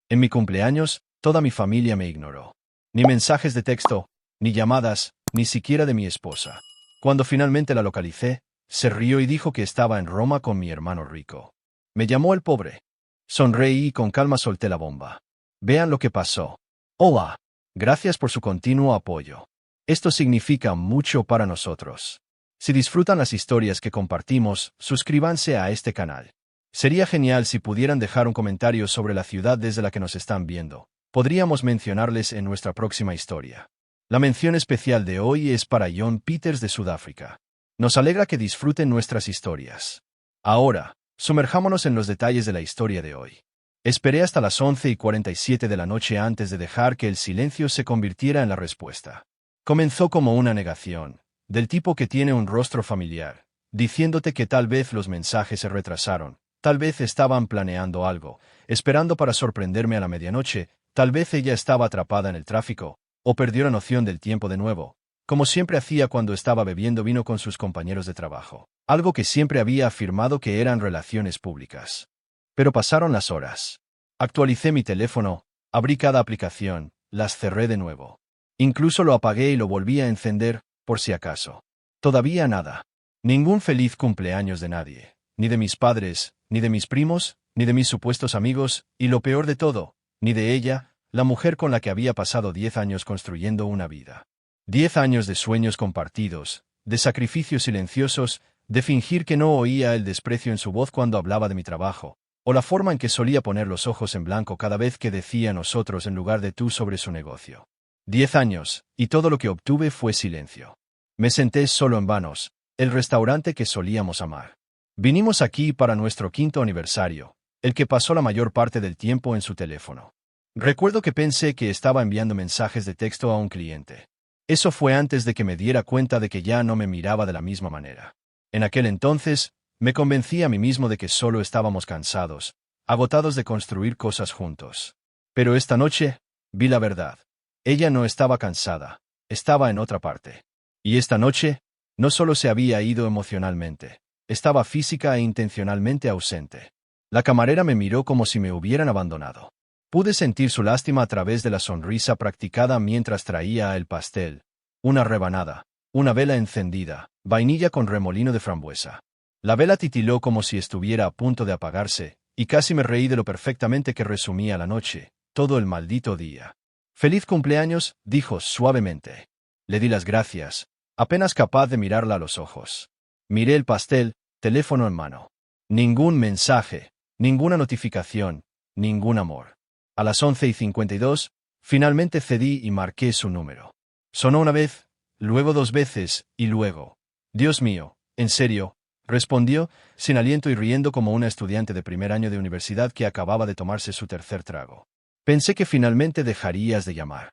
En mi cumpleaños, toda mi familia me ignoró. Ni mensajes de texto, ni llamadas, ni siquiera de mi esposa. Cuando finalmente la localicé, se rió y dijo que estaba en Roma con mi hermano rico. Me llamó el pobre. Sonreí y con calma solté la bomba. Vean lo que pasó. Hola. Gracias por su continuo apoyo. Esto significa mucho para nosotros. Si disfrutan las historias que compartimos, suscríbanse a este canal. Sería genial si pudieran dejar un comentario sobre la ciudad desde la que nos están viendo. Podríamos mencionarles en nuestra próxima historia. La mención especial de hoy es para John Peters de Sudáfrica. Nos alegra que disfruten nuestras historias. Ahora, sumerjámonos en los detalles de la historia de hoy. Esperé hasta las 11:47 de la noche antes de dejar que el silencio se convirtiera en la respuesta. Comenzó como una negación, del tipo que tiene un rostro familiar, diciéndote que tal vez los mensajes se retrasaron, tal vez estaban planeando algo, esperando para sorprenderme a la medianoche, tal vez ella estaba atrapada en el tráfico, o perdió la noción del tiempo de nuevo, como siempre hacía cuando estaba bebiendo vino con sus compañeros de trabajo, algo que siempre había afirmado que eran relaciones públicas. Pero pasaron las horas. Actualicé mi teléfono, abrí cada aplicación, las cerré de nuevo. Incluso lo apagué y lo volví a encender, por si acaso. Todavía nada. Ningún feliz cumpleaños de nadie, ni de mis padres, ni de mis primos, ni de mis supuestos amigos, y lo peor de todo, ni de ella, la mujer con la que había pasado 10 años construyendo una vida. 10 años de sueños compartidos, de sacrificios silenciosos, de fingir que no oía el desprecio en su voz cuando hablaba de mi trabajo, o la forma en que solía poner los ojos en blanco cada vez que decía nosotros en lugar de tú sobre su negocio. 10 años, y todo lo que obtuve fue silencio. Me senté solo en Vanos, el restaurante que solíamos amar. Vinimos aquí para nuestro 5º aniversario, el que pasó la mayor parte del tiempo en su teléfono. Recuerdo que pensé que estaba enviando mensajes de texto a un cliente. Eso fue antes de que me diera cuenta de que ya no me miraba de la misma manera. En aquel entonces, me convencí a mí mismo de que solo estábamos cansados, agotados de construir cosas juntos. Pero esta noche, vi la verdad. Ella no estaba cansada, estaba en otra parte. Y esta noche, no solo se había ido emocionalmente, estaba física e intencionalmente ausente. La camarera me miró como si me hubieran abandonado. Pude sentir su lástima a través de la sonrisa practicada mientras traía el pastel, una rebanada, una vela encendida, vainilla con remolino de frambuesa. La vela titiló como si estuviera a punto de apagarse, y casi me reí de lo perfectamente que resumía la noche, todo el maldito día. «Feliz cumpleaños», dijo suavemente. Le di las gracias, apenas capaz de mirarla a los ojos. Miré el pastel, teléfono en mano. Ningún mensaje, ninguna notificación, ningún amor. A las 11:52, finalmente cedí y marqué su número. Sonó una vez, luego 2 veces, y luego. «Dios mío, ¿en serio?», respondió, sin aliento y riendo como una estudiante de primer año de universidad que acababa de tomarse su 3er trago. Pensé que finalmente dejarías de llamar.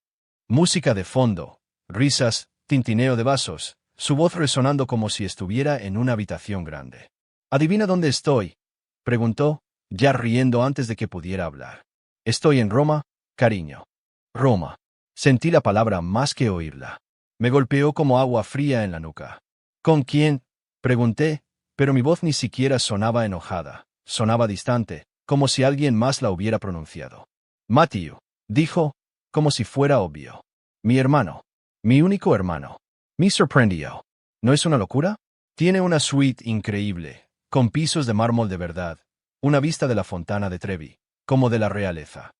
Música de fondo, risas, tintineo de vasos, su voz resonando como si estuviera en una habitación grande. «¿Adivina dónde estoy?», preguntó, ya riendo antes de que pudiera hablar. «Estoy en Roma, cariño». Roma. Sentí la palabra más que oírla. Me golpeó como agua fría en la nuca. «¿Con quién?», pregunté, pero mi voz ni siquiera sonaba enojada, sonaba distante, como si alguien más la hubiera pronunciado. «Matthew», dijo, como si fuera obvio. «Mi hermano. Mi único hermano». Me sorprendió. ¿No es una locura? Tiene una suite increíble, con pisos de mármol de verdad, una vista de la Fontana de Trevi, como de la realeza.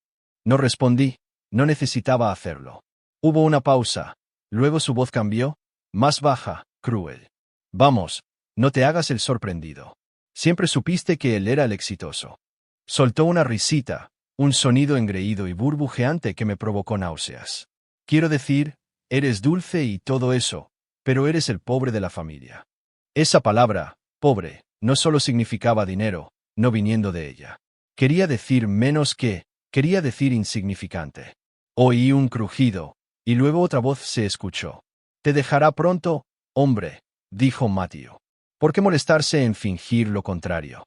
No respondí, no necesitaba hacerlo. Hubo una pausa, luego su voz cambió, más baja, cruel. «Vamos, no te hagas el sorprendido. Siempre supiste que él era el exitoso». Soltó una risita, un sonido engreído y burbujeante que me provocó náuseas. «Quiero decir, eres dulce y todo eso, pero eres el pobre de la familia». Esa palabra, pobre, no solo significaba dinero, no viniendo de ella. Quería decir menos que, quería decir insignificante. Oí un crujido, y luego otra voz se escuchó. «Te dejará pronto, hombre», dijo Matthew. «¿Por qué molestarse en fingir lo contrario?».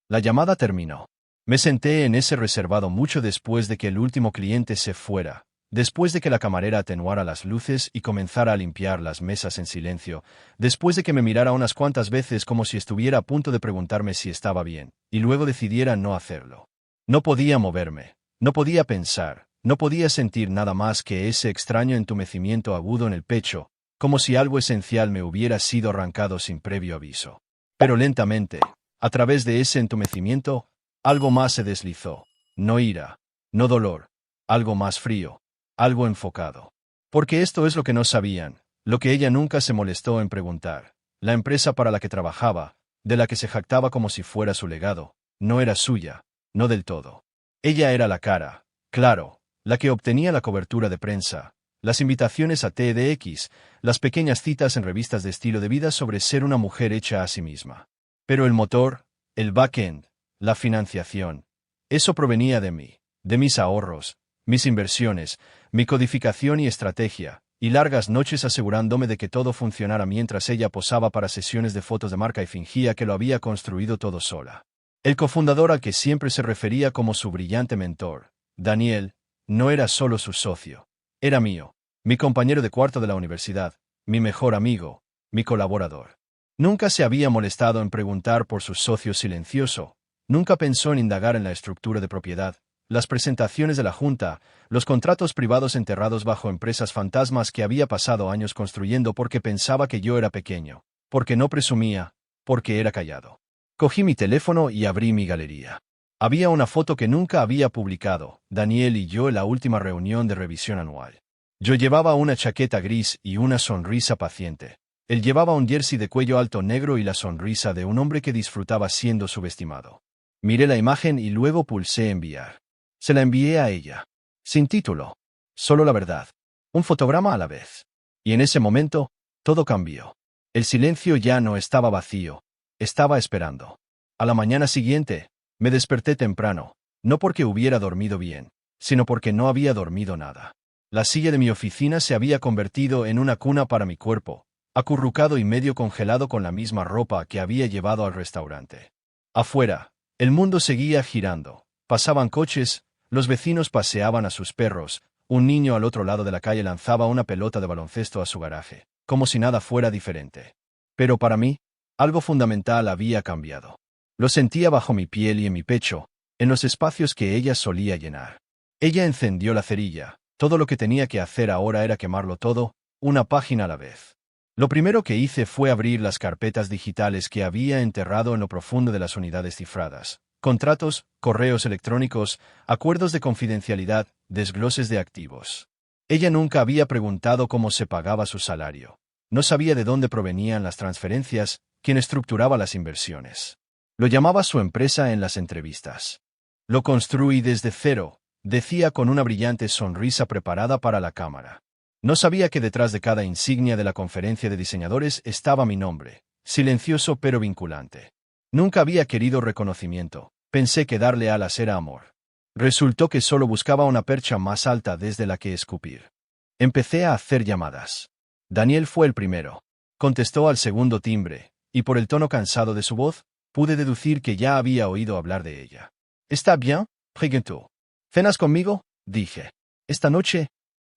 La llamada terminó. Me senté en ese reservado mucho después de que el último cliente se fuera, después de que la camarera atenuara las luces y comenzara a limpiar las mesas en silencio, después de que me mirara unas cuantas veces como si estuviera a punto de preguntarme si estaba bien, y luego decidiera no hacerlo. No podía moverme, No podía pensar, no podía sentir nada más que ese extraño entumecimiento agudo en el pecho, como si algo esencial me hubiera sido arrancado sin previo aviso. Pero lentamente, a través de ese entumecimiento, algo más se deslizó. No ira, no dolor, algo más frío, algo enfocado. Porque esto es lo que no sabían, lo que ella nunca se molestó en preguntar. La empresa para la que trabajaba, de la que se jactaba como si fuera su legado, no era suya, no del todo. Ella era la cara, claro, la que obtenía la cobertura de prensa, las invitaciones a TEDx, las pequeñas citas en revistas de estilo de vida sobre ser una mujer hecha a sí misma. Pero el motor, el back-end, la financiación, eso provenía de mí, de mis ahorros, mis inversiones, mi codificación y estrategia, y largas noches asegurándome de que todo funcionara mientras ella posaba para sesiones de fotos de marca y fingía que lo había construido todo sola. El cofundador al que siempre se refería como su brillante mentor, Daniel, no era solo su socio. Era mío, mi compañero de cuarto de la universidad, mi mejor amigo, mi colaborador. Nunca se había molestado en preguntar por su socio silencioso, nunca pensó en indagar en la estructura de propiedad, las presentaciones de la junta, los contratos privados enterrados bajo empresas fantasmas que había pasado años construyendo porque pensaba que yo era pequeño, porque no presumía, porque era callado. Cogí mi teléfono y abrí mi galería. Había una foto que nunca había publicado, Daniel y yo en la última reunión de revisión anual. Yo llevaba una chaqueta gris y una sonrisa paciente. Él llevaba un jersey de cuello alto negro y la sonrisa de un hombre que disfrutaba siendo subestimado. Miré la imagen y luego pulsé enviar. Se la envié a ella. Sin título. Solo la verdad. Un fotograma a la vez. Y en ese momento, todo cambió. El silencio ya no estaba vacío. Estaba esperando. A la mañana siguiente, me desperté temprano, no porque hubiera dormido bien, sino porque no había dormido nada. La silla de mi oficina se había convertido en una cuna para mi cuerpo, acurrucado y medio congelado con la misma ropa que había llevado al restaurante. Afuera, el mundo seguía girando. Pasaban coches, los vecinos paseaban a sus perros, un niño al otro lado de la calle lanzaba una pelota de baloncesto a su garaje, como si nada fuera diferente. Pero para mí, algo fundamental había cambiado. Lo sentía bajo mi piel y en mi pecho, en los espacios que ella solía llenar. Ella encendió la cerilla. Todo lo que tenía que hacer ahora era quemarlo todo, una página a la vez. Lo primero que hice fue abrir las carpetas digitales que había enterrado en lo profundo de las unidades cifradas. Contratos, correos electrónicos, acuerdos de confidencialidad, desgloses de activos. Ella nunca había preguntado cómo se pagaba su salario. No sabía de dónde provenían las transferencias, quién estructuraba las inversiones. Lo llamaba su empresa en las entrevistas. Lo construí desde cero, decía con una brillante sonrisa preparada para la cámara. No sabía que detrás de cada insignia de la conferencia de diseñadores estaba mi nombre, silencioso pero vinculante. Nunca había querido reconocimiento, pensé que darle alas era amor. Resultó que solo buscaba una percha más alta desde la que escupir. Empecé a hacer llamadas. Daniel fue el primero. Contestó al segundo timbre, y por el tono cansado de su voz, pude deducir que ya había oído hablar de ella. ¿Está bien?, preguntó. ¿Cenas conmigo?, dije. ¿Esta noche?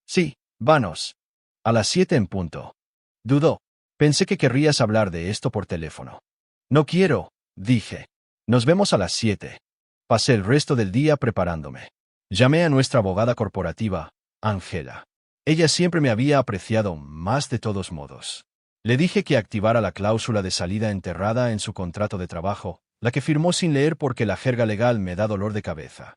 Sí, vanos. A las 7 en punto. Dudó. Pensé que querrías hablar de esto por teléfono. No quiero, dije. Nos vemos a las 7. Pasé el resto del día preparándome. Llamé a nuestra abogada corporativa, Ángela. Ella siempre me había apreciado más de todos modos. Le dije que activara la cláusula de salida enterrada en su contrato de trabajo, la que firmó sin leer porque la jerga legal me da dolor de cabeza.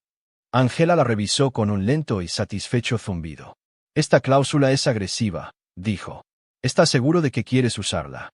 Ángela la revisó con un lento y satisfecho zumbido. Esta cláusula es agresiva, dijo. ¿Estás seguro de que quieres usarla?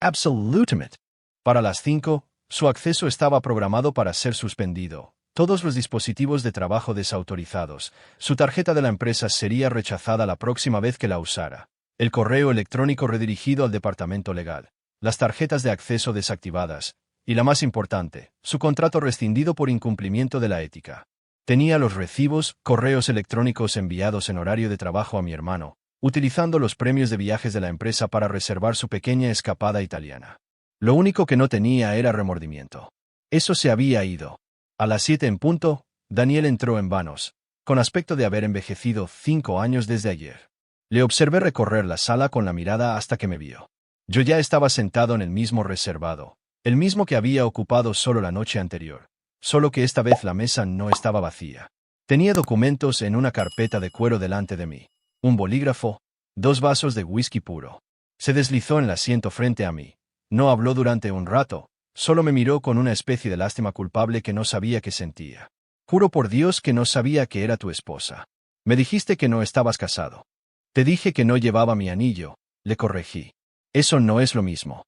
Absolutamente. Para las 5, su acceso estaba programado para ser suspendido. Todos los dispositivos de trabajo desautorizados. Su tarjeta de la empresa sería rechazada la próxima vez que la usara. El correo electrónico redirigido al departamento legal. Las tarjetas de acceso desactivadas. Y la más importante, su contrato rescindido por incumplimiento de la ética. Tenía los recibos, correos electrónicos enviados en horario de trabajo a mi hermano, utilizando los premios de viajes de la empresa para reservar su pequeña escapada italiana. Lo único que no tenía era remordimiento. Eso se había ido. A las 7 en punto, Daniel entró en vanos, con aspecto de haber envejecido 5 años desde ayer. Le observé recorrer la sala con la mirada hasta que me vio. Yo ya estaba sentado en el mismo reservado, el mismo que había ocupado solo la noche anterior, solo que esta vez la mesa no estaba vacía. Tenía documentos en una carpeta de cuero delante de mí, un bolígrafo, 2 vasos de whisky puro. Se deslizó en el asiento frente a mí. No habló durante un rato, solo me miró con una especie de lástima culpable que no sabía que sentía. Juro por Dios que no sabía que era tu esposa. Me dijiste que no estabas casado. Te dije que no llevaba mi anillo, le corregí. Eso no es lo mismo.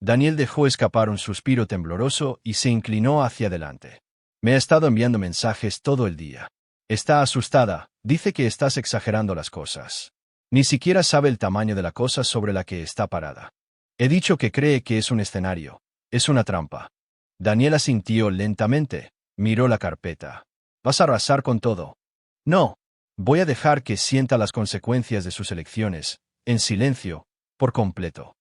Daniel dejó escapar un suspiro tembloroso y se inclinó hacia adelante. Me ha estado enviando mensajes todo el día. Está asustada, dice que estás exagerando las cosas. Ni siquiera sabe el tamaño de la cosa sobre la que está parada. He dicho que cree que es un escenario. Es una trampa. Daniel asintió lentamente. Miró la carpeta. ¿Vas a arrasar con todo? No. Voy a dejar que sienta las consecuencias de sus elecciones, en silencio, por completo.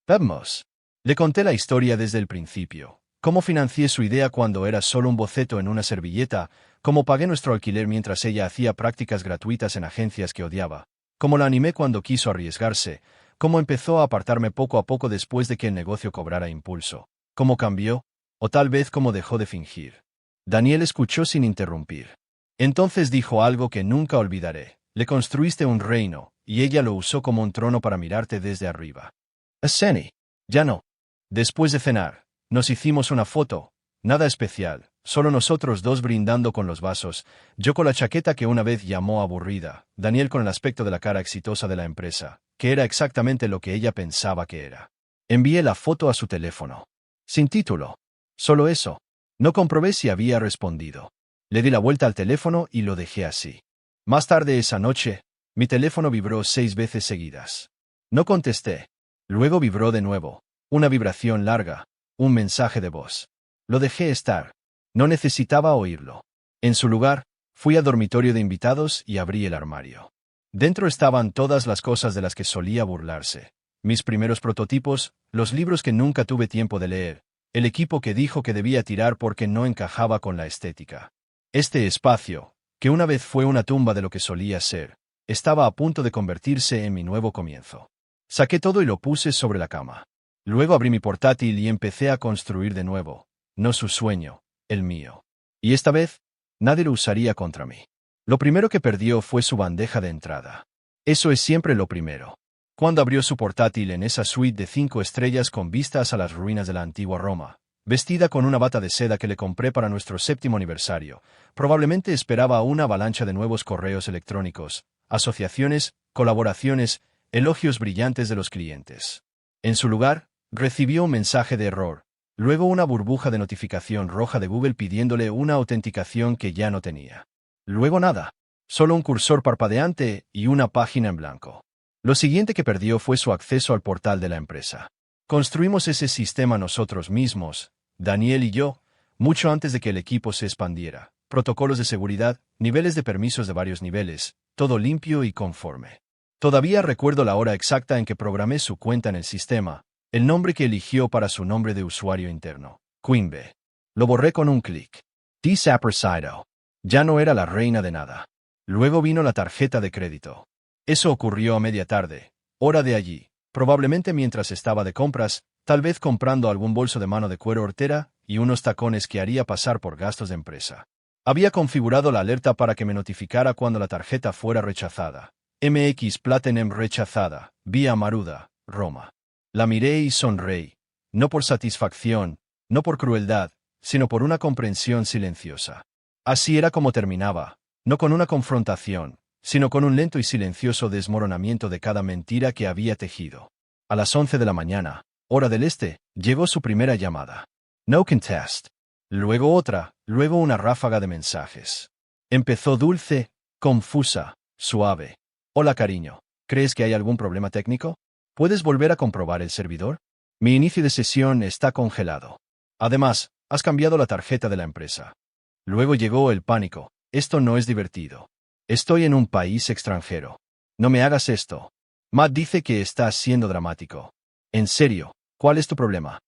Vamos. Le conté la historia desde el principio. Cómo financié su idea cuando era solo un boceto en una servilleta, cómo pagué nuestro alquiler mientras ella hacía prácticas gratuitas en agencias que odiaba, cómo la animé cuando quiso arriesgarse, cómo empezó a apartarme poco a poco después de que el negocio cobrara impulso, cómo cambió, o tal vez cómo dejó de fingir. Daniel escuchó sin interrumpir. Entonces dijo algo que nunca olvidaré. Le construiste un reino, y ella lo usó como un trono para mirarte desde arriba. Aseni. Ya no. Después de cenar, nos hicimos una foto. Nada especial, solo nosotros dos brindando con los vasos, yo con la chaqueta que una vez llamó aburrida, Daniel con el aspecto de la cara exitosa de la empresa, que era exactamente lo que ella pensaba que era. Envié la foto a su teléfono. Sin título. Solo eso. No comprobé si había respondido. Le di la vuelta al teléfono y lo dejé así. Más tarde esa noche, mi teléfono vibró 6 veces seguidas. No contesté. Luego vibró de nuevo. Una vibración larga. Un mensaje de voz. Lo dejé estar. No necesitaba oírlo. En su lugar, fui al dormitorio de invitados y abrí el armario. Dentro estaban todas las cosas de las que solía burlarse. Mis primeros prototipos, los libros que nunca tuve tiempo de leer, el equipo que dijo que debía tirar porque no encajaba con la estética. Este espacio, que una vez fue una tumba de lo que solía ser, estaba a punto de convertirse en mi nuevo comienzo. Saqué todo y lo puse sobre la cama. Luego abrí mi portátil y empecé a construir de nuevo, no su sueño, el mío. Y esta vez, nadie lo usaría contra mí. Lo primero que perdió fue su bandeja de entrada. Eso es siempre lo primero. Cuando abrió su portátil en esa suite de 5 estrellas con vistas a las ruinas de la antigua Roma, vestida con una bata de seda que le compré para nuestro 7º aniversario, probablemente esperaba una avalancha de nuevos correos electrónicos, asociaciones, colaboraciones, elogios brillantes de los clientes. En su lugar, recibió un mensaje de error, luego una burbuja de notificación roja de Google pidiéndole una autenticación que ya no tenía. Luego nada, solo un cursor parpadeante y una página en blanco. Lo siguiente que perdió fue su acceso al portal de la empresa. Construimos ese sistema nosotros mismos, Daniel y yo, mucho antes de que el equipo se expandiera. Protocolos de seguridad, niveles de permisos de varios niveles, todo limpio y conforme. Todavía recuerdo la hora exacta en que programé su cuenta en el sistema, el nombre que eligió para su nombre de usuario interno, Queenbee. Lo borré con un clic. Desaparecido. Ya no era la reina de nada. Luego vino la tarjeta de crédito. Eso ocurrió a media tarde, hora de allí, probablemente mientras estaba de compras, tal vez comprando algún bolso de mano de cuero hortera y unos tacones que haría pasar por gastos de empresa. Había configurado la alerta para que me notificara cuando la tarjeta fuera rechazada. MX Platinum rechazada, vía Maruda, Roma. La miré y sonreí, no por satisfacción, no por crueldad, sino por una comprensión silenciosa. Así era como terminaba, no con una confrontación, sino con un lento y silencioso desmoronamiento de cada mentira que había tejido. A las 11 de la mañana, hora del este, llegó su primera llamada. No contest. Luego otra, luego una ráfaga de mensajes. Empezó dulce, confusa, suave. Hola cariño, ¿crees que hay algún problema técnico? ¿Puedes volver a comprobar el servidor? Mi inicio de sesión está congelado. Además, has cambiado la tarjeta de la empresa. Luego llegó el pánico. Esto no es divertido. Estoy en un país extranjero. No me hagas esto. Matt dice que estás siendo dramático. En serio, ¿cuál es tu problema?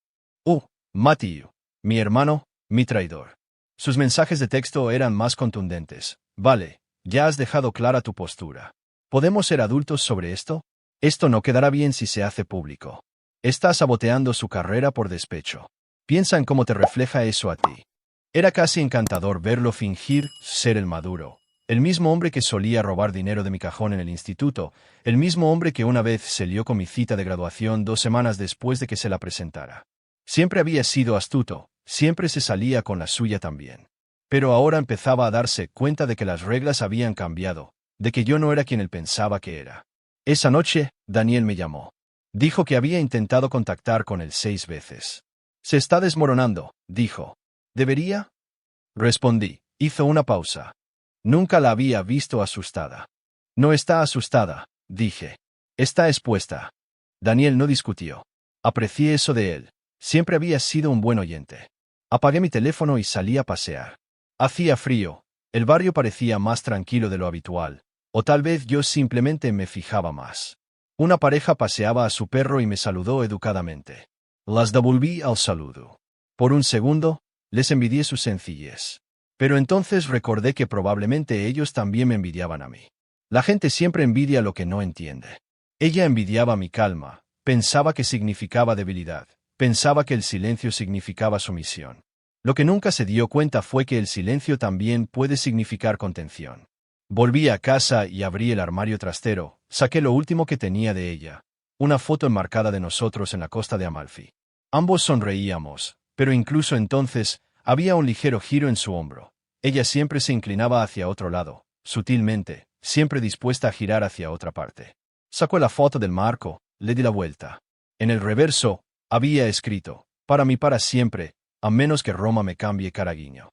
Matthew, mi hermano, mi traidor. Sus mensajes de texto eran más contundentes. Vale, ya has dejado clara tu postura. ¿Podemos ser adultos sobre esto? Esto no quedará bien si se hace público. Estás saboteando su carrera por despecho. Piensa en cómo te refleja eso a ti. Era casi encantador verlo fingir ser el maduro, El mismo hombre que solía robar dinero de mi cajón en el instituto, el mismo hombre que una vez se lió con mi cita de graduación 2 semanas después de que se la presentara. Siempre había sido astuto, siempre se salía con la suya también. Pero ahora empezaba a darse cuenta de que las reglas habían cambiado, de que yo no era quien él pensaba que era. Esa noche, Daniel me llamó. Dijo que había intentado contactar con él 6 veces. Se está desmoronando, dijo. ¿Debería? Respondí. Hizo una pausa. Nunca la había visto asustada. No está asustada, dije. Está expuesta. Daniel no discutió. Aprecié eso de él. Siempre había sido un buen oyente. Apagué mi teléfono y salí a pasear. Hacía frío. El barrio parecía más tranquilo de lo habitual. O tal vez yo simplemente me fijaba más. Una pareja paseaba a su perro y me saludó educadamente. Las devolví al saludo. Por un segundo, les envidié su sencillez. Pero entonces recordé que probablemente ellos también me envidiaban a mí. La gente siempre envidia lo que no entiende. Ella envidiaba mi calma, pensaba que significaba debilidad, pensaba que el silencio significaba sumisión. Lo que nunca se dio cuenta fue que el silencio también puede significar contención. Volví a casa y abrí el armario trastero, saqué lo último que tenía de ella, una foto enmarcada de nosotros en la costa de Amalfi. Ambos sonreíamos, pero incluso entonces, había un ligero giro en su hombro. Ella siempre se inclinaba hacia otro lado, sutilmente, siempre dispuesta a girar hacia otra parte. Sacó la foto del marco, le di la vuelta. En el reverso, había escrito, para mí para siempre, a menos que Roma me cambie caraguiño.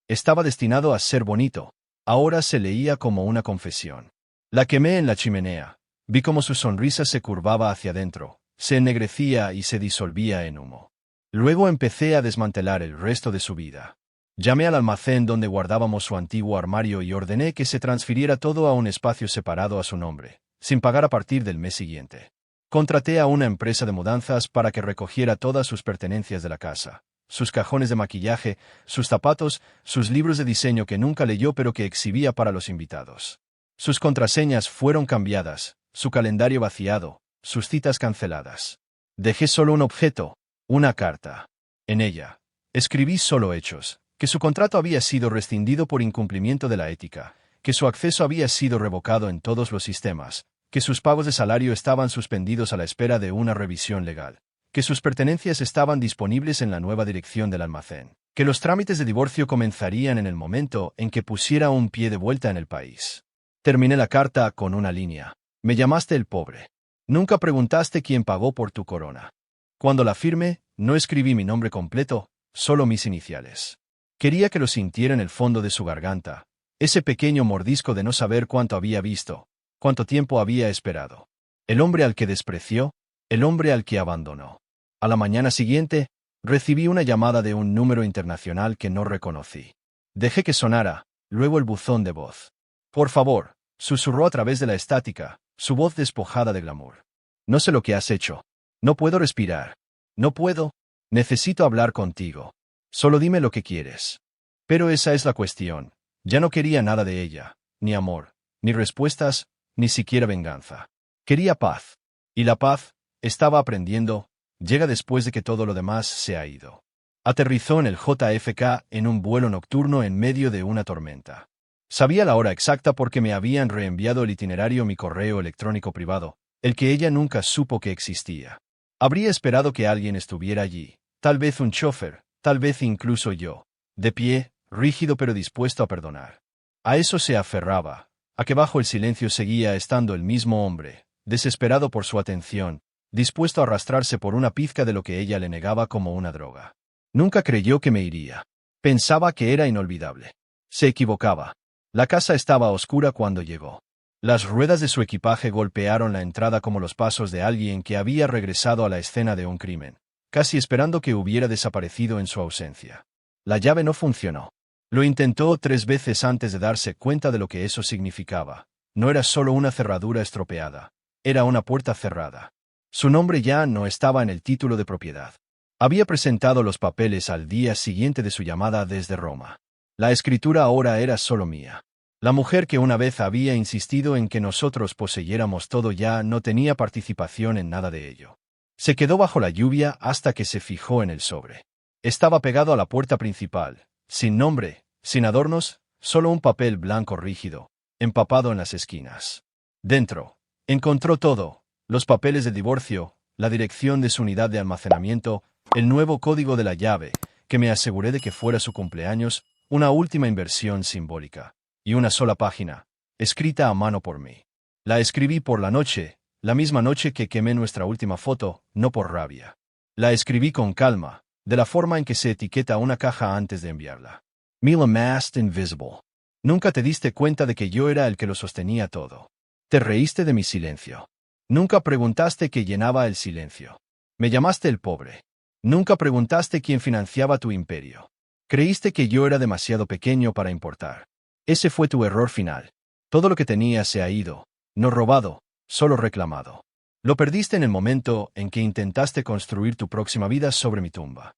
Estaba destinado a ser bonito, ahora se leía como una confesión. La quemé en la chimenea, vi cómo su sonrisa se curvaba hacia adentro, se ennegrecía y se disolvía en humo. Luego empecé a desmantelar el resto de su vida. Llamé al almacén donde guardábamos su antiguo armario y ordené que se transfiriera todo a un espacio separado a su nombre, sin pagar a partir del mes siguiente. Contraté a una empresa de mudanzas para que recogiera todas sus pertenencias de la casa, sus cajones de maquillaje, sus zapatos, sus libros de diseño que nunca leyó pero que exhibía para los invitados. Sus contraseñas fueron cambiadas, su calendario vaciado, sus citas canceladas. Dejé solo un objeto, una carta. En ella, escribí solo hechos, que su contrato había sido rescindido por incumplimiento de la ética, que su acceso había sido revocado en todos los sistemas, que sus pagos de salario estaban suspendidos a la espera de una revisión legal, que sus pertenencias estaban disponibles en la nueva dirección del almacén, que los trámites de divorcio comenzarían en el momento en que pusiera un pie de vuelta en el país. Terminé la carta con una línea. Me llamaste el pobre. Nunca preguntaste quién pagó por tu corona. Cuando la firmé, no escribí mi nombre completo, solo mis iniciales. Quería que lo sintiera en el fondo de su garganta, ese pequeño mordisco de no saber cuánto había visto, cuánto tiempo había esperado. El hombre al que despreció, el hombre al que abandonó. A la mañana siguiente, recibí una llamada de un número internacional que no reconocí. Dejé que sonara, luego el buzón de voz. Por favor, susurró a través de la estática, su voz despojada de glamour. No sé lo que has hecho. No puedo respirar. No puedo. Necesito hablar contigo. Solo dime lo que quieres. Pero esa es la cuestión. Ya no quería nada de ella, ni amor, ni respuestas, ni siquiera venganza. Quería paz. Y la paz, estaba aprendiendo, llega después de que todo lo demás se ha ido. Aterrizó en el JFK en un vuelo nocturno en medio de una tormenta. Sabía la hora exacta porque me habían reenviado el itinerario a mi correo electrónico privado, el que ella nunca supo que existía. Habría esperado que alguien estuviera allí, tal vez un chofer, tal vez incluso yo, de pie, rígido pero dispuesto a perdonar. A eso se aferraba, a que bajo el silencio seguía estando el mismo hombre, desesperado por su atención, dispuesto a arrastrarse por una pizca de lo que ella le negaba como una droga. Nunca creyó que me iría. Pensaba que era inolvidable. Se equivocaba. La casa estaba oscura cuando llegó. Las ruedas de su equipaje golpearon la entrada como los pasos de alguien que había regresado a la escena de un crimen, casi esperando que hubiera desaparecido en su ausencia. La llave no funcionó. Lo intentó 3 veces antes de darse cuenta de lo que eso significaba. No era solo una cerradura estropeada, era una puerta cerrada. Su nombre ya no estaba en el título de propiedad. Había presentado los papeles al día siguiente de su llamada desde Roma. La escritura ahora era solo mía. La mujer que una vez había insistido en que nosotros poseyéramos todo ya no tenía participación en nada de ello. Se quedó bajo la lluvia hasta que se fijó en el sobre. Estaba pegado a la puerta principal, sin nombre, sin adornos, solo un papel blanco rígido, empapado en las esquinas. Dentro, encontró todo: los papeles del divorcio, la dirección de su unidad de almacenamiento, el nuevo código de la llave, que me aseguré de que fuera su cumpleaños, una última inversión simbólica. Y una sola página, escrita a mano por mí. La escribí por la noche, la misma noche que quemé nuestra última foto, no por rabia. La escribí con calma, de la forma en que se etiqueta una caja antes de enviarla. Mila Mast Invisible. Nunca te diste cuenta de que yo era el que lo sostenía todo. Te reíste de mi silencio. Nunca preguntaste qué llenaba el silencio. Me llamaste el pobre. Nunca preguntaste quién financiaba tu imperio. Creíste que yo era demasiado pequeño para importar. Ese fue tu error final. Todo lo que tenía se ha ido, no robado, solo reclamado. Lo perdiste en el momento en que intentaste construir tu próxima vida sobre mi tumba.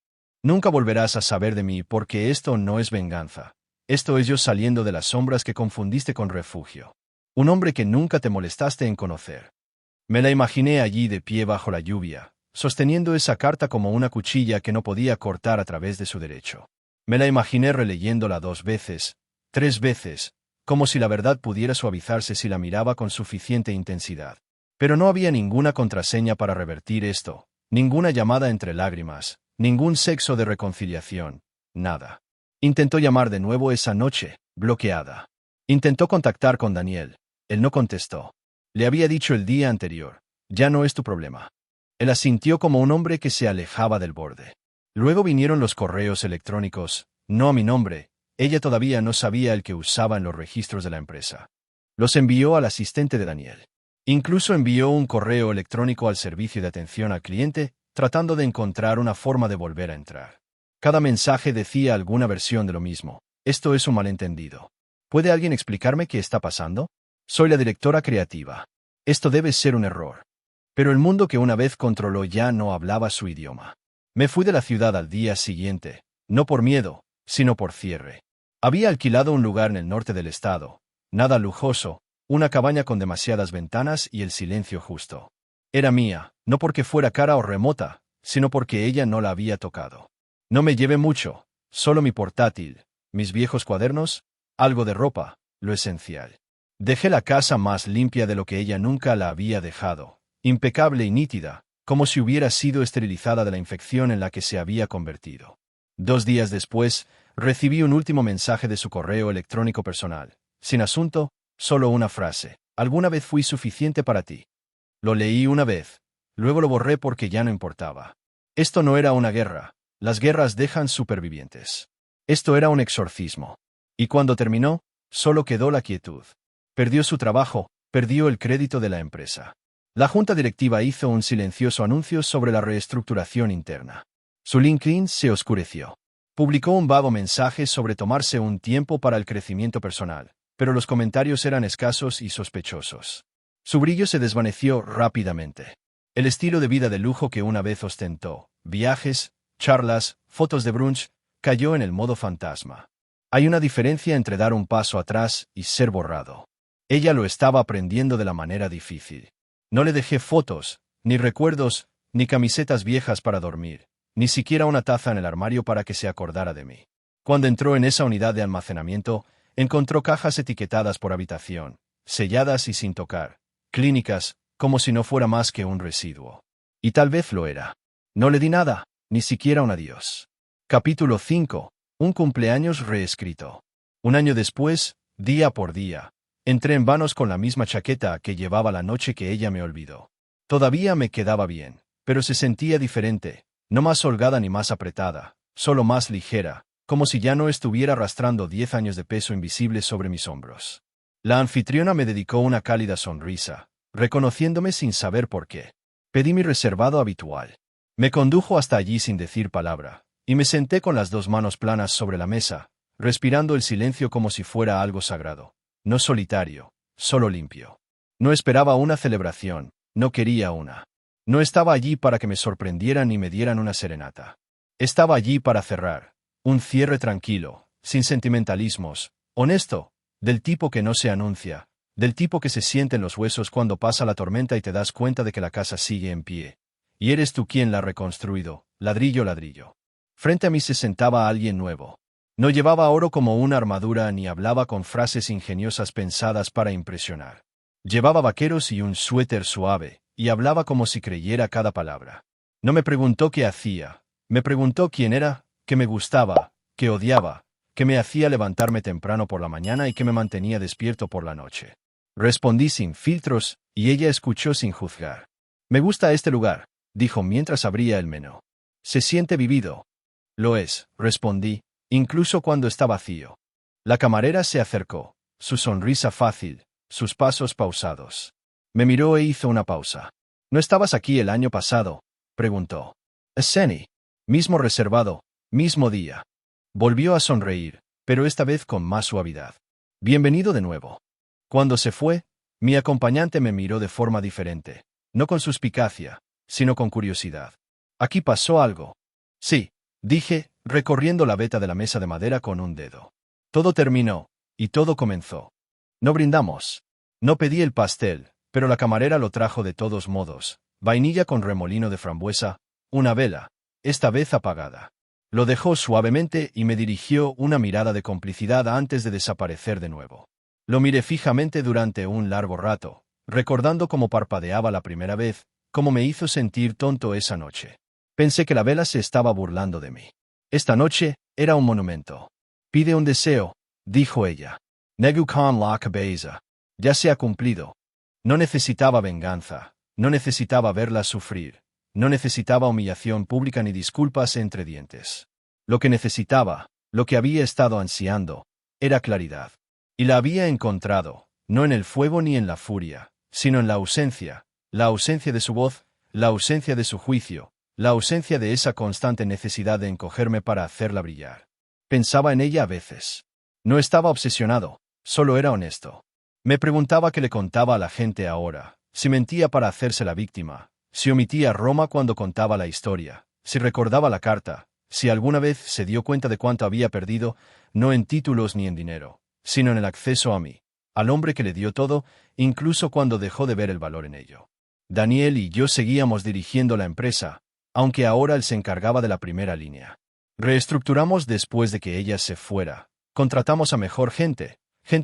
Nunca volverás a saber de mí porque esto no es venganza. Esto es yo saliendo de las sombras que confundiste con refugio. Un hombre que nunca te molestaste en conocer. Me la imaginé allí de pie bajo la lluvia, sosteniendo esa carta como una cuchilla que no podía cortar a través de su derecho. Me la imaginé releyéndola 2 veces, 3 veces, como si la verdad pudiera suavizarse si la miraba con suficiente intensidad. Pero no había ninguna contraseña para revertir esto, ninguna llamada entre lágrimas, ningún sexo de reconciliación, nada. Intentó llamar de nuevo esa noche, bloqueada. Intentó contactar con Daniel. Él no contestó. Le había dicho el día anterior: ya no es tu problema. Él asintió como un hombre que se alejaba del borde. Luego vinieron los correos electrónicos, no a mi nombre. Ella todavía no sabía el que usaba en los registros de la empresa. Los envió al asistente de Daniel. Incluso envió un correo electrónico al servicio de atención al cliente, tratando de encontrar una forma de volver a entrar. Cada mensaje decía alguna versión de lo mismo. Esto es un malentendido. ¿Puede alguien explicarme qué está pasando? Soy la directora creativa. Esto debe ser un error. Pero el mundo que una vez controló ya no hablaba su idioma. Me fui de la ciudad al día siguiente, no por miedo, sino por cierre. Había alquilado un lugar en el norte del estado, nada lujoso, una cabaña con demasiadas ventanas y el silencio justo. Era mía, no porque fuera cara o remota, sino porque ella no la había tocado. No me llevé mucho, solo mi portátil, mis viejos cuadernos, algo de ropa, lo esencial. Dejé la casa más limpia de lo que ella nunca la había dejado, impecable y nítida, como si hubiera sido esterilizada de la infección en la que se había convertido. 2 días después, recibí un último mensaje de su correo electrónico personal. Sin asunto, solo una frase: ¿alguna vez fui suficiente para ti? Lo leí una vez, luego lo borré porque ya no importaba. Esto no era una guerra, las guerras dejan supervivientes. Esto era un exorcismo. Y cuando terminó, solo quedó la quietud. Perdió su trabajo, perdió el crédito de la empresa. La junta directiva hizo un silencioso anuncio sobre la reestructuración interna. Su LinkedIn se oscureció. Publicó un vago mensaje sobre tomarse un tiempo para el crecimiento personal, pero los comentarios eran escasos y sospechosos. Su brillo se desvaneció rápidamente. El estilo de vida de lujo que una vez ostentó, viajes, charlas, fotos de brunch, cayó en el modo fantasma. Hay una diferencia entre dar un paso atrás y ser borrado. Ella lo estaba aprendiendo de la manera difícil. No le dejé fotos, ni recuerdos, ni camisetas viejas para dormir, ni siquiera una taza en el armario para que se acordara de mí. Cuando entró en esa unidad de almacenamiento, encontró cajas etiquetadas por habitación, selladas y sin tocar, clínicas, como si no fuera más que un residuo. Y tal vez lo era. No le di nada, ni siquiera un adiós. Capítulo 5. Un cumpleaños reescrito. Un año después, día por día, entré en vanos con la misma chaqueta que llevaba la noche que ella me olvidó. Todavía me quedaba bien, pero se sentía diferente, no más holgada ni más apretada, solo más ligera, como si ya no estuviera arrastrando 10 años de peso invisible sobre mis hombros. La anfitriona me dedicó una cálida sonrisa, reconociéndome sin saber por qué. Pedí mi reservado habitual. Me condujo hasta allí sin decir palabra, y me senté con las 2 manos planas sobre la mesa, respirando el silencio como si fuera algo sagrado. No solitario, solo limpio. No esperaba una celebración, no quería una. No estaba allí para que me sorprendieran ni me dieran una serenata. Estaba allí para cerrar, un cierre tranquilo, sin sentimentalismos, honesto, del tipo que no se anuncia, del tipo que se siente en los huesos cuando pasa la tormenta y te das cuenta de que la casa sigue en pie. Y eres tú quien la ha reconstruido, ladrillo a ladrillo. Frente a mí se sentaba alguien nuevo. No llevaba oro como una armadura ni hablaba con frases ingeniosas pensadas para impresionar. Llevaba vaqueros y un suéter suave, y hablaba como si creyera cada palabra. No me preguntó qué hacía, me preguntó quién era, qué me gustaba, qué odiaba, qué me hacía levantarme temprano por la mañana y qué me mantenía despierto por la noche. Respondí sin filtros, y ella escuchó sin juzgar. Me gusta este lugar, dijo mientras abría el menú. Se siente vivido. Lo es, respondí, incluso cuando está vacío. La camarera se acercó, su sonrisa fácil, sus pasos pausados. Me miró e hizo una pausa. ¿No estabas aquí el año pasado?, preguntó. Senny. Mismo reservado, mismo día. Volvió a sonreír, pero esta vez con más suavidad. Bienvenido de nuevo. Cuando se fue, mi acompañante me miró de forma diferente, no con suspicacia, sino con curiosidad. ¿Aquí pasó algo? Sí, dije, recorriendo la veta de la mesa de madera con un dedo. Todo terminó, y todo comenzó. No brindamos. No pedí el pastel, pero la camarera lo trajo de todos modos, vainilla con remolino de frambuesa, una vela, esta vez apagada. Lo dejó suavemente y me dirigió una mirada de complicidad antes de desaparecer de nuevo. Lo miré fijamente durante un largo rato, recordando cómo parpadeaba la primera vez, cómo me hizo sentir tonto esa noche. Pensé que la vela se estaba burlando de mí. Esta noche era un monumento. Pide un deseo, dijo ella. Negu kan la cabeza. Ya se ha cumplido. No necesitaba venganza, no necesitaba verla sufrir, no necesitaba humillación pública ni disculpas entre dientes. Lo que necesitaba, lo que había estado ansiando, era claridad. Y la había encontrado, no en el fuego ni en la furia, sino en la ausencia de su voz, la ausencia de su juicio, la ausencia de esa constante necesidad de encogerme para hacerla brillar. Pensaba en ella a veces. No estaba obsesionado, solo era honesto. Me preguntaba qué le contaba a la gente ahora, si mentía para hacerse la víctima, si omitía Roma cuando contaba la historia, si recordaba la carta, si alguna vez se dio cuenta de cuánto había perdido, no en títulos ni en dinero, sino en el acceso a mí, al hombre que le dio todo, incluso cuando dejó de ver el valor en ello. Daniel y yo seguíamos dirigiendo la empresa, aunque ahora él se encargaba de la primera línea. Reestructuramos después de que ella se fuera, contratamos a mejor gente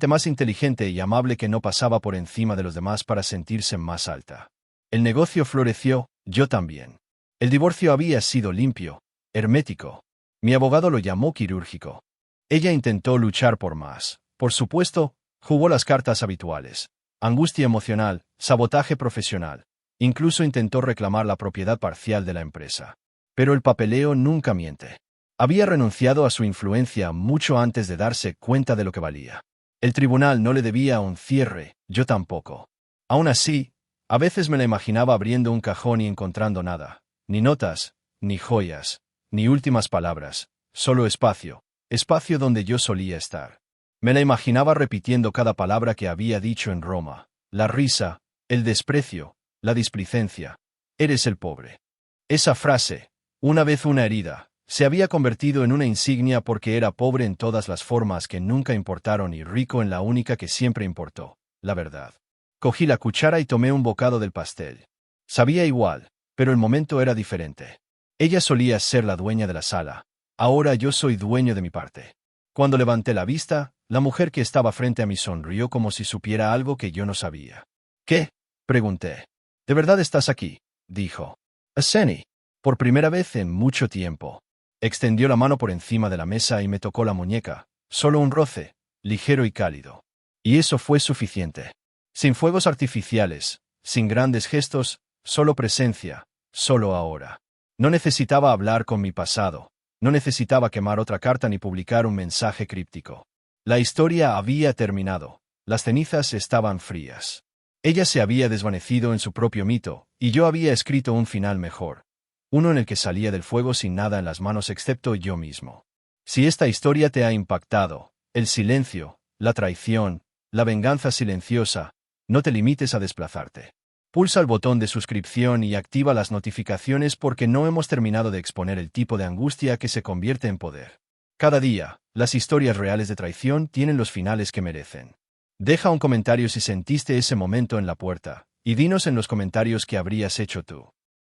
más inteligente y amable que no pasaba por encima de los demás para sentirse más alta. El negocio floreció, yo también. El divorcio había sido limpio, hermético. Mi abogado lo llamó quirúrgico. Ella intentó luchar por más. Por supuesto, jugó las cartas habituales. Angustia emocional, sabotaje profesional. Incluso intentó reclamar la propiedad parcial de la empresa. Pero el papeleo nunca miente. Había renunciado a su influencia mucho antes de darse cuenta de lo que valía. El tribunal no le debía un cierre, yo tampoco. Aún así, a veces me la imaginaba abriendo un cajón y encontrando nada, ni notas, ni joyas, ni últimas palabras, solo espacio, espacio donde yo solía estar. Me la imaginaba repitiendo cada palabra que había dicho en Roma, la risa, el desprecio, la displicencia. Eres el pobre. Esa frase, una vez una herida, se había convertido en una insignia porque era pobre en todas las formas que nunca importaron y rico en la única que siempre importó, la verdad. Cogí la cuchara y tomé un bocado del pastel. Sabía igual, pero el momento era diferente. Ella solía ser la dueña de la sala. Ahora yo soy dueño de mi parte. Cuando levanté la vista, la mujer que estaba frente a mí sonrió como si supiera algo que yo no sabía. ¿Qué?, pregunté. ¿De verdad estás aquí?, dijo. Senny. Por primera vez en mucho tiempo. Extendió la mano por encima de la mesa y me tocó la muñeca, solo un roce, ligero y cálido. Y eso fue suficiente. Sin fuegos artificiales, sin grandes gestos, solo presencia, solo ahora. No necesitaba hablar con mi pasado, no necesitaba quemar otra carta ni publicar un mensaje críptico. La historia había terminado, las cenizas estaban frías. Ella se había desvanecido en su propio mito, y yo había escrito un final mejor. Uno en el que salía del fuego sin nada en las manos excepto yo mismo. Si esta historia te ha impactado, el silencio, la traición, la venganza silenciosa, no te limites a desplazarte. Pulsa el botón de suscripción y activa las notificaciones porque no hemos terminado de exponer el tipo de angustia que se convierte en poder. Cada día, las historias reales de traición tienen los finales que merecen. Deja un comentario si sentiste ese momento en la puerta, y dinos en los comentarios qué habrías hecho tú.